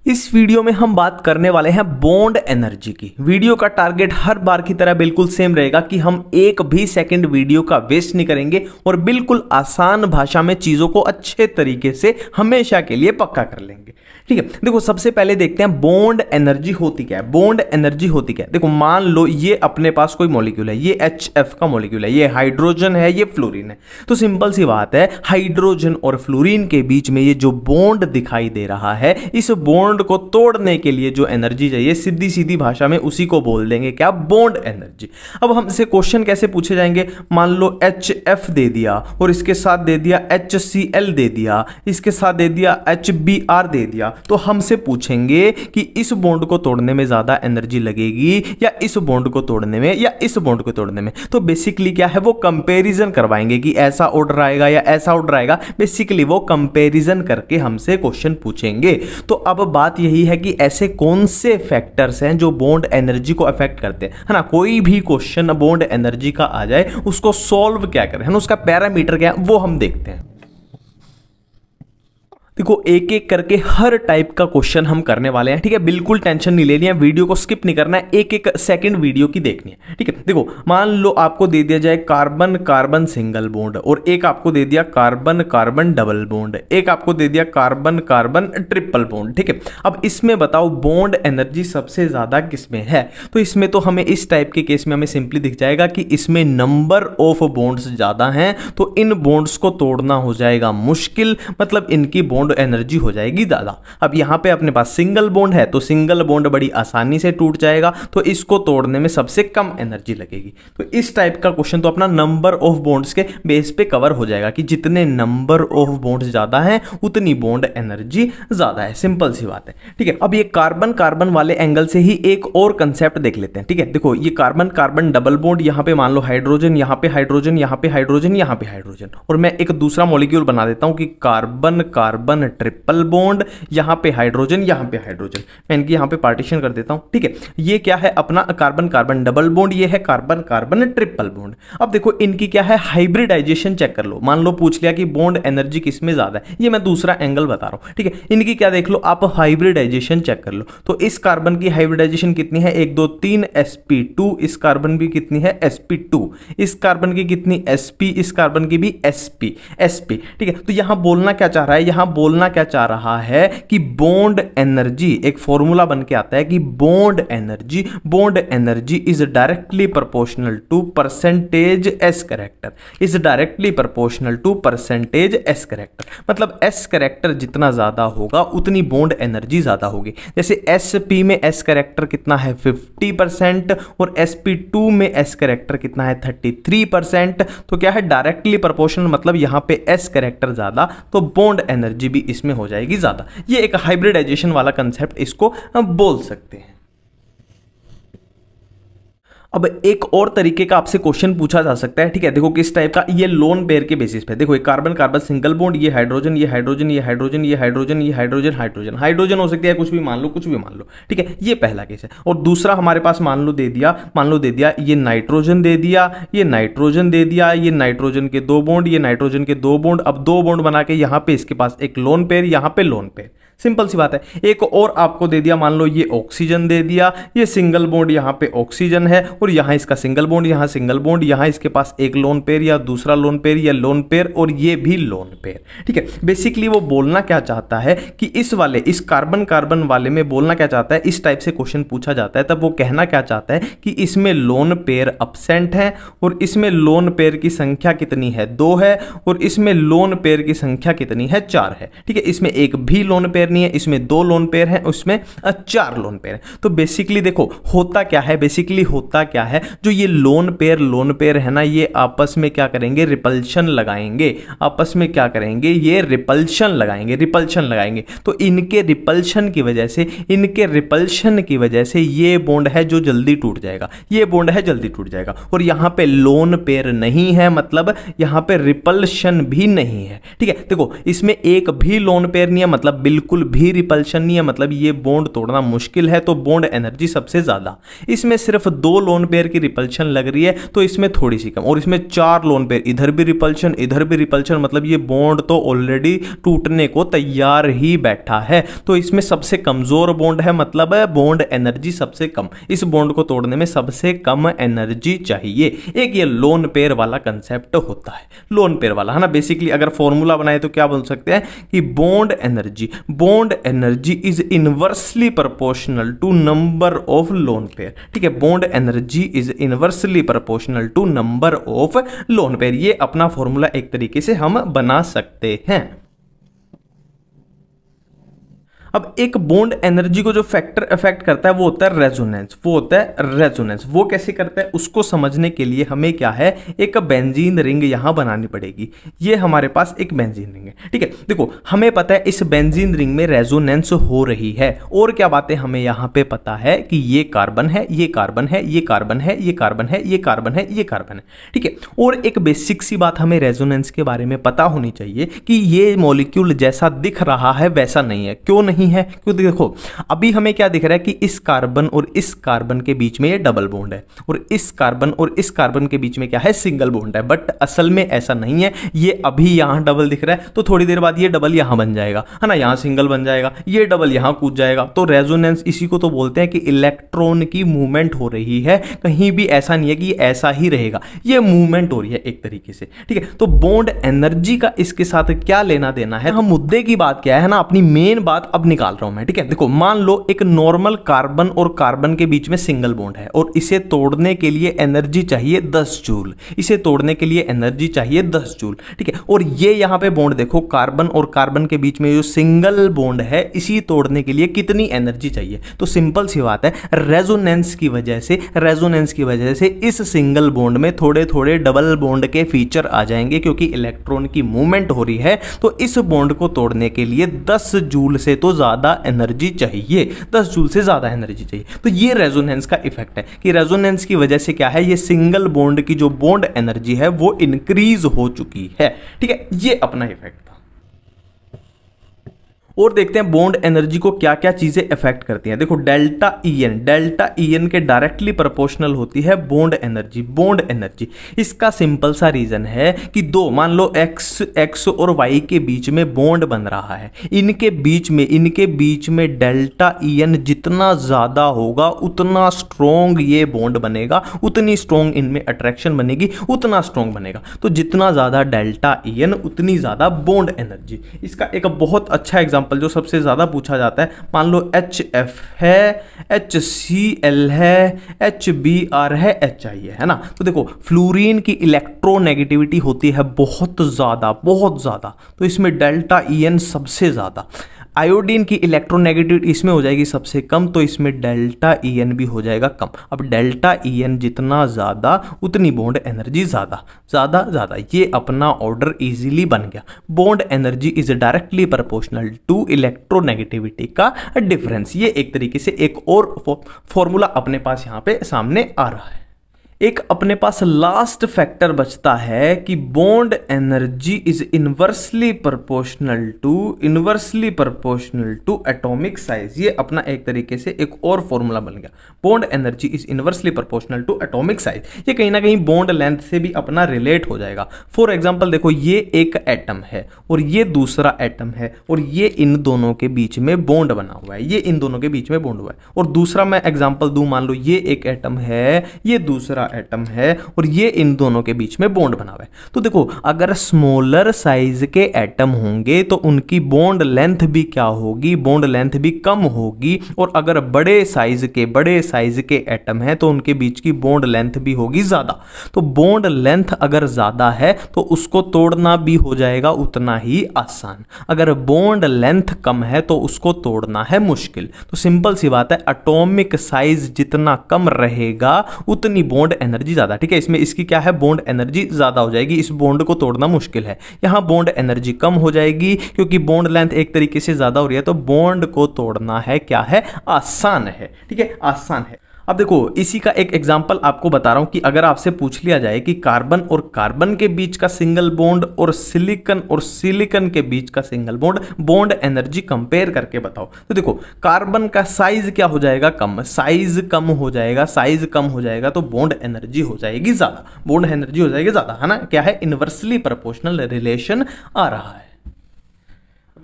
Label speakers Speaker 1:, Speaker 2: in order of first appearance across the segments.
Speaker 1: इस वीडियो में हम बात करने वाले हैं बॉन्ड एनर्जी की। वीडियो का टारगेट हर बार की तरह बिल्कुल सेम रहेगा कि हम एक भी सेकंड वीडियो का वेस्ट नहीं करेंगे और बिल्कुल आसान भाषा में चीजों को अच्छे तरीके से हमेशा के लिए पक्का कर लेंगे। ठीक है, देखो सबसे पहले देखते हैं बॉन्ड एनर्जी होती क्या है। बॉन्ड एनर्जी होती क्या है, देखो मान लो ये अपने पास कोई मॉलिक्यूल है, ये HF का मॉलिक्यूल है, ये हाइड्रोजन है, ये फ्लोरीन है। तो सिंपल सी बात है, हाइड्रोजन और फ्लोरीन के बीच में ये जो बॉन्ड दिखाई दे रहा है, इस बॉन्ड को तोड़ने के लिए जो एनर्जी चाहिए, सीधी सीधी भाषा में उसी को बोल देंगे क्या, बॉन्ड एनर्जी। अब हमसे क्वेश्चन कैसे पूछे जाएंगे, मान लो HF दे दिया और इसके साथ दे दिया HCl दे दिया, इसके साथ दे दिया HBr दे दिया, तो हमसे पूछेंगे कि इस बॉन्ड को तोड़ने में ज्यादा एनर्जी लगेगी या इस बॉन्ड को तोड़ने में या इस बॉन्ड को तोड़ने में। तो बेसिकली क्या है, वो कंपैरिजन करवाएंगे कि ऐसा ऑर्डर आएगा या ऐसा ऑर्डर आएगा। बेसिकली वो कंपैरिजन करके हमसे क्वेश्चन पूछेंगे। तो अब बात यही है कि ऐसे कौन से फैक्टर्स हैं जो बॉन्ड एनर्जी को अफेक्ट करते हैं, है ना। कोई भी क्वेश्चन बॉन्ड एनर्जी का आ जाए, उसको सॉल्व क्या करें, है ना, उसका पैरामीटर क्या है वो हम देखते हैं। देखो एक एक करके हर टाइप का क्वेश्चन हम करने वाले हैं। ठीक है, बिल्कुल टेंशन नहीं लेनी है, वीडियो को स्किप नहीं करना है, एक एक सेकंड वीडियो की देखनी है। ठीक है, देखो मान लो आपको दे दिया जाए कार्बन कार्बन सिंगल बॉन्ड और एक आपको दे दिया कार्बन कार्बन डबल बॉन्ड, एक आपको दे दिया कार्बन कार्बन ट्रिपल बॉन्ड। ठीक है, अब इसमें बताओ बॉन्ड एनर्जी सबसे ज्यादा किसमें है। तो इसमें तो हमें इस टाइप के केस में हमें सिंपली दिख जाएगा कि इसमें नंबर ऑफ बॉन्ड्स ज्यादा हैं, तो इन बॉन्ड्स को तोड़ना हो जाएगा मुश्किल, मतलब इनकी बॉन्ड एनर्जी हो जाएगी ज्यादा। अब यहां पे अपने पास सिंगल बॉन्ड है, तो सिंगल बॉन्ड बड़ी आसानी से टूट जाएगा, तो इसको तोड़ने में सबसे कम एनर्जी लगेगी। तो इस टाइप का क्वेश्चन तो अपना नंबर ऑफ बॉन्ड्स के बेस पे कवर हो जाएगा कि जितने नंबर ऑफ बॉन्ड्स ज्यादा हैं उतनी बॉन्ड एनर्जी ज्यादा है। सिंपल सी बात है। ठीक है, अब ये कार्बन कार्बन वाले एंगल से ही एक और कंसेप्ट देख लेते हैं। ठीक है, देखो ये कार्बन कार्बन डबल बॉन्ड, यहां पे मान लो हाइड्रोजन, यहां पे हाइड्रोजन, यहां पे हाइड्रोजन, यहां पे हाइड्रोजन, और मैं एक दूसरा मॉलिक्यूल बना देता हूं कि कार्बन कार्बन ट्रिपल बॉन्ड, यहां पे हाइड्रोजन, यहां पे हाइड्रोजन, मैं इनकी यहां पे पार्टीशन कर देता हूं। ठीक है, ये क्या है अपना कार्बन कार्बन डबल बॉन्ड, ये है कार्बन कार्बन ट्रिपल बॉन्ड। अब देखो इनकी क्या है, हाइब्रिडाइजेशन चेक कर लो। मान लो पूछ लिया कि बॉन्ड एनर्जी किसमें ज्यादा है, ये मैं दूसरा एंगल बता रहा हूं। ठीक है, इनकी क्या देख लो आप, हाइब्रिडाइजेशन चेक कर लो। तो इस कार्बन की हाइब्रिडाइजेशन कितनी है, 1 2 3 sp2, इस कार्बन की कितनी है sp2, इस कार्बन की कितनी sp, इस कार्बन की भी sp। ठीक है, तो यहां बोलना क्या चाह रहा है, यहां बोलना क्या चाह रहा है कि बॉन्ड एनर्जी, एक फॉर्मूला बन के आता है कि bond energy is directly proportional to percentage s character, is directly proportional to percentage s character. मतलब एस कैरेक्टर जितना ज्यादा होगा उतनी बॉन्ड एनर्जी ज्यादा होगी। जैसे sp में एस कैरेक्टर कितना है 50% और sp2 में एस कैरेक्टर कितना है 33%। तो क्या है, डायरेक्टली प्रोपोर्शनल, मतलब यहां पे एस कैरेक्टर ज्यादा तो बॉन्ड एनर्जी भी इसमें हो जाएगी ज्यादा। ये एक हाइब्रिडाइजेशन वाला कंसेप्ट इसको बोल सकते हैं। अब एक और तरीके का आपसे क्वेश्चन पूछा जा सकता है। ठीक है, देखो किस टाइप का, ये लोन पेयर के बेसिस पे। देखो ये कार्बन कार्बन सिंगल बॉन्ड, ये हाइड्रोजन, ये हाइड्रोजन, ये हाइड्रोजन, ये हाइड्रोजन, ये हाइड्रोजन, हाइड्रोजन, हाइड्रोजन हो सकती है, कुछ भी मान लो, कुछ भी मान लो। ठीक है, ये पहला केस है। और दूसरा हमारे पास मान लो दे दिया ये नाइट्रोजन दे दिया, ये नाइट्रोजन दे दिया, ये नाइट्रोजन के 2 बॉन्ड, ये नाइट्रोजन के 2 बॉन्ड। अब 2 बॉन्ड बना के यहां पे इसके पास एक लोन पेयर, यहां पे लोन पेयर। सिंपल सी बात है। एक और आपको दे दिया, मान लो ये ऑक्सीजन दे दिया, ये सिंगल बॉन्ड, यहां पे ऑक्सीजन है और यहां इसका सिंगल बॉन्ड, यहां सिंगल बॉन्ड, यहां इसके पास एक लोन पेयर या दूसरा लोन पेयर या लोन पेयर और ये भी लोन पेयर। ठीक है, बेसिकली वो बोलना क्या चाहता है कि इस कार्बन कार्बन वाले में बोलना क्या चाहता है, इस टाइप से क्वेश्चन पूछा जाता है तब वो कहना क्या चाहता है कि इसमें लोन पेयर अब्सेंट है और इसमें लोन पेयर की संख्या कितनी है 2 है और इसमें लोन पेयर की संख्या कितनी है 4 है। ठीक है, इसमें एक भी लोन पेयर नहीं है, इसमें 2 लोन पेयर हैं, उसमें 4 लोन पेयर हैं। तो बेसिकली देखो होता क्या है, जो ये लोन पेयर है ना, ये आपस में क्या करेंगे, रिपल्शन लगाएंगे, आपस में क्या करेंगे, ये रिपल्शन लगाएंगे। तो इनके रिपल्शन की वजह से ये बॉन्ड है जो जल्दी टूट जाएगा, और यहां पे लोन पेयर नहीं है, मतलब यहां पे रिपल्शन भी नहीं है। ठीक है, देखो इसमें एक भी लोन पेयर नहीं है, मतलब बिल्कुल बिल्कुल भी रिपल्शन नहीं है, मतलब ये बॉन्ड तोड़ना मुश्किल है, तो बॉन्ड एनर्जी सबसे ज़्यादा। इसमें सिर्फ 2 लोन पेयर की रिपल्शन लग रही है तो इसमें थोड़ी सी कम, और इसमें 4 लोन पेयर, इधर भी रिपल्शन इधर भी रिपल्शन, मतलब ये बॉन्ड तो ऑलरेडी टूटने को तैयार ही बैठा है। तो इसमें सबसे कमजोर बॉन्ड है, मतलब बॉन्ड एनर्जी सबसे कम। इस बॉन्ड को तोड़ने में सबसे कम एनर्जी चाहिए। एक ये लोन पेयर वाला कंसेप्ट होता है, लोन पेयर वाला, है ना। बेसिकली अगर फॉर्मूला बनाए तो क्या बोल सकते हैं कि bond energy is inversely proportional to number of lone pair. ठीक है, bond energy is inversely proportional to number of lone pair. ये अपना फॉर्मूला एक तरीके से हम बना सकते हैं। अब एक बॉन्ड एनर्जी को जो फैक्टर इफेक्ट करता है वो होता है रेजोनेंस। वो कैसे करता है उसको समझने के लिए हमें क्या है, एक बेंजीन रिंग यहां बनानी पड़ेगी। ये हमारे पास एक बेंजीन रिंग है, ठीक है। देखो हमें पता है इस बेंजीन रिंग में रेजोनेंस हो रही है, और क्या बातें हमें यहां पे पता है कि ये कार्बन है, ये कार्बन है, ये कार्बन है, ये कार्बन है, ये कार्बन है, ये कार्बन है, ठीक है। और एक बेसिक सी बात हमें रेजोनेंस के बारे में पता होनी चाहिए कि ये मॉलिक्यूल जैसा दिख रहा है वैसा नहीं है। क्यों नहीं है? क्योंकि देखो अभी हमें क्या दिख रहा है कि इस कार्बन और इस कार्बन के बीच में ये डबल बॉन्ड है, और इस कार्बन और इस कार्बन के बीच में क्या है, सिंगल बॉन्ड है। बट असल में ऐसा नहीं है। ये अभी यहां डबल दिख रहा है तो थोड़ी देर बाद ये डबल यहां बन जाएगा, है ना, यहां सिंगल बन जाएगा, ये डबल यहां कूद जाएगा। तो रेजोनेंस इसी को तो बोलते हैं कि इलेक्ट्रॉन की मूवमेंट हो रही है, कहीं भी ऐसा नहीं है कि ऐसा ही रहेगा, ये मूवमेंट हो रही है एक तरीके से, ठीक है। तो बॉन्ड एनर्जी का इसके साथ क्या लेना देना है, हम मुद्दे की बात क्या है ना, अपनी मेन बात अब निकाल रहा हूं मैं, ठीक है। देखो मान लो एक नॉर्मल कार्बन और कार्बन के बीच में सिंगल बॉन्ड है, और इसे तोड़ने के लिए एनर्जी चाहिए 10 जूल, इसे तोड़ने के लिए एनर्जी चाहिए 10 जूल, ठीक है। और ये यहां पे बॉन्ड देखो, कार्बन और कार्बन के बीच में जो सिंगल बॉन्ड है, इसी तोड़ने के लिए कितनी एनर्जी चाहिए? तो सिंपल सी बात है, रेजोनेंस की वजह से इस सिंगल बॉन्ड में थोड़े थोड़े डबल बॉन्ड के फीचर आ जाएंगे, क्योंकि इलेक्ट्रॉन की मूवमेंट हो रही है। तो इस बॉन्ड को तोड़ने के लिए 10 जूल से तो ज्यादा एनर्जी चाहिए, 10 जूल से ज्यादा एनर्जी चाहिए। तो ये रेजोनेंस का इफेक्ट है कि रेजोनेंस की वजह से क्या है, ये सिंगल बॉन्ड की जो बॉन्ड एनर्जी है वो इंक्रीज हो चुकी है, ठीक है। ये अपना इफेक्ट था। और देखते हैं बॉन्ड एनर्जी को क्या क्या चीजें इफेक्ट करती हैं। देखो डेल्टा ई एन के डायरेक्टली प्रोपोर्शनल होती है बॉन्ड एनर्जी। इसका सिंपल सा रीजन है कि दो, मान लो एक्स और वाई के बीच में बॉन्ड बन रहा है, इनके बीच में डेल्टा ई एन जितना ज्यादा होगा उतना स्ट्रॉन्ग ये बॉन्ड बनेगा, उतनी स्ट्रॉन्ग इनमें अट्रैक्शन बनेगी, उतना स्ट्रॉन्ग बनेगा। तो जितना ज्यादा डेल्टा ई एन उतनी ज्यादा बॉन्ड एनर्जी। इसका एक बहुत अच्छा एग्जांपल जो सबसे ज्यादा पूछा जाता है, मान लो HF है, HCl है, HBr है, HI है ना। तो देखो फ्लोरीन की इलेक्ट्रोनेगेटिविटी होती है बहुत ज्यादा, तो इसमें डेल्टा EN सबसे ज्यादा। आयोडीन की इलेक्ट्रोनेगेटिविटी इसमें हो जाएगी सबसे कम, तो इसमें डेल्टा EN भी हो जाएगा कम। अब डेल्टा EN जितना ज्यादा उतनी बॉन्ड एनर्जी ज्यादा। ये अपना ऑर्डर इजीली बन गया। Bond energy is directly proportional to electronegativity का डिफरेंस। ये एक तरीके से एक और फॉर्मूला अपने पास यहां पे सामने आ रहा है। एक अपने पास लास्ट फैक्टर बचता है कि bond energy is inversely proportional to atomic size. ये अपना एक तरीके से एक और फॉर्मूला बन गया। Bond energy is inversely proportional to atomic size. ये कहीं ना कहीं बॉन्ड लेंथ से भी अपना रिलेट हो जाएगा। फॉर एग्जांपल देखो, ये एक एटम है और ये दूसरा एटम है, और ये इन दोनों के बीच में बॉन्ड बना हुआ है, ये इन दोनों के बीच में बॉन्ड हुआ है। और दूसरा मैं एग्जांपल दूं, मान लो ये एक एटम है, ये दूसरा एटम है, और ये इन दोनों के बीच में बॉन्ड बना हुआ है। तो देखो अगर स्मॉलर साइज के एटम होंगे तो उनकी बॉन्ड लेंथ भी क्या होगी, बॉन्ड लेंथ भी कम होगी। और अगर बड़े साइज के एटम है तो उनके बीच की बॉन्ड लेंथ भी होगी ज्यादा। तो बॉन्ड लेंथ अगर ज्यादा है तो उसको तोड़ना भी हो जाएगा उतना ही आसान। अगर बॉन्ड लेंथ कम है तो उसको तोड़ना है मुश्किल। तो सिंपल सी बात है, एटॉमिक साइज जितना कम रहेगा उतनी बॉन्ड एनर्जी ज्यादा, ठीक है। इसमें इसकी क्या है, बॉन्ड एनर्जी ज्यादा हो जाएगी, इस बॉन्ड को तोड़ना मुश्किल है। यहां बॉन्ड एनर्जी कम हो जाएगी क्योंकि बॉन्ड लेंथ एक तरीके से ज्यादा हो रही है, तो बॉन्ड को तोड़ना है क्या है, आसान है, ठीक है, आसान है। अब देखो इसी का एक एग्जांपल आपको बता रहा हूं कि अगर आपसे पूछ लिया जाए कि कार्बन और कार्बन के बीच का सिंगल बॉन्ड और सिलिकन के बीच का single bond, bond energy compare करके बताओ, तो देखो कार्बन का साइज क्या हो जाएगा, कम, साइज कम हो जाएगा, साइज कम हो जाएगा तो बॉन्ड एनर्जी हो जाएगी ज्यादा, बॉन्ड एनर्जी हो जाएगी ज्यादा, है ना, क्या है, इनवर्सली प्रोपोर्शनल रिलेशन आ रहा है।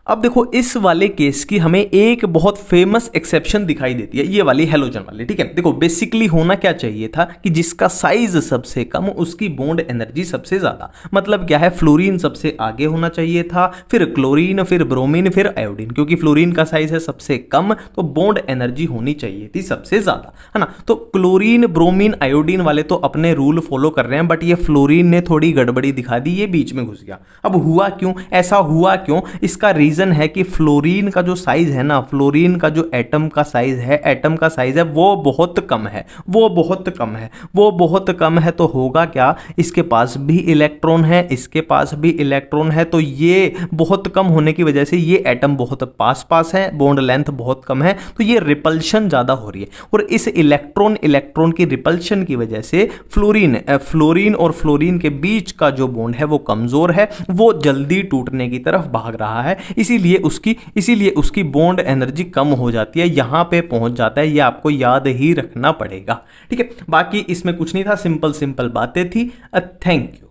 Speaker 1: अब देखो इस वाले केस की हमें एक बहुत फेमस एक्सेप्शन दिखाई देती है, ये वाली हैलोजन वाली, ठीक है। देखो बेसिकली होना क्या चाहिए था कि जिसका साइज सबसे कम उसकी बॉन्ड एनर्जी सबसे ज्यादा, मतलब क्या है, फ्लोरीन सबसे आगे होना चाहिए था, फिर क्लोरीन, फिर ब्रोमीन, फिर आयोडीन, क्योंकि फ्लोरीन का साइज है सबसे कम तो बॉन्ड एनर्जी होनी चाहिए थी सबसे ज्यादा, है ना। तो क्लोरीन, ब्रोमीन, आयोडीन वाले तो अपने रूल फॉलो कर रहे हैं, बट ये फ्लोरीन ने थोड़ी गड़बड़ी दिखा दी, ये बीच में घुस गया। अब हुआ क्यों, ऐसा हुआ क्यों, इसका रीजन है कि फ्लोरीन का जो साइज है ना, फ्लोरीन का जो एटम का साइज है, एटम का साइज है वो बहुत कम है, वो बहुत कम है, वो बहुत कम है, तो होगा क्या, इसके पास भी इलेक्ट्रॉन है, इसके पास भी इलेक्ट्रॉन है, तो ये बहुत कम होने की वजह से ये एटम बहुत पास पास है, बॉन्ड लेंथ बहुत कम है, तो ये रिपल्शन ज्यादा हो रही है, और इस इलेक्ट्रॉन की रिपल्शन की वजह से फ्लोरीन और फ्लोरीन के बीच का जो बॉन्ड है वो कमजोर है, वो जल्दी टूटने की तरफ भाग रहा है, इसीलिए उसकी बॉन्ड एनर्जी कम हो जाती है, यहां पे पहुंच जाता है, ये आपको याद ही रखना पड़ेगा, ठीक है। बाकी इसमें कुछ नहीं था, सिंपल बातें थी। Thank you.